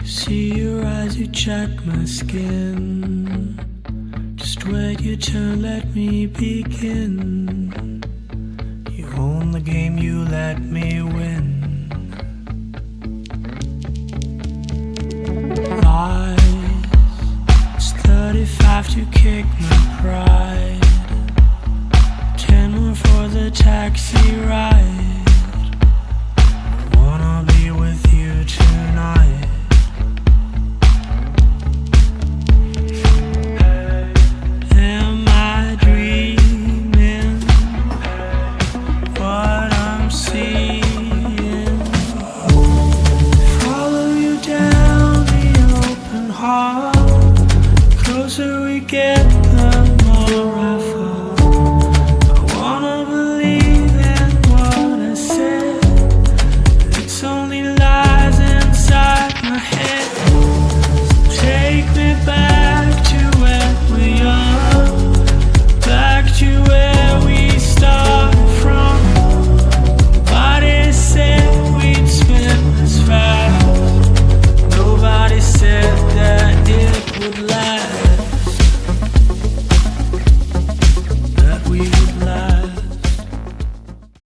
See your eyes, you check my skin. Just wait your turn, let me begin. You own the game, you let me win. Lies, it's 35 to kick my pride. 10 more for the taxi ride. I wanna be with you tonight. Closer we get, the more I fall. I wanna believe in what I said. It's only lies inside my head. So take me back.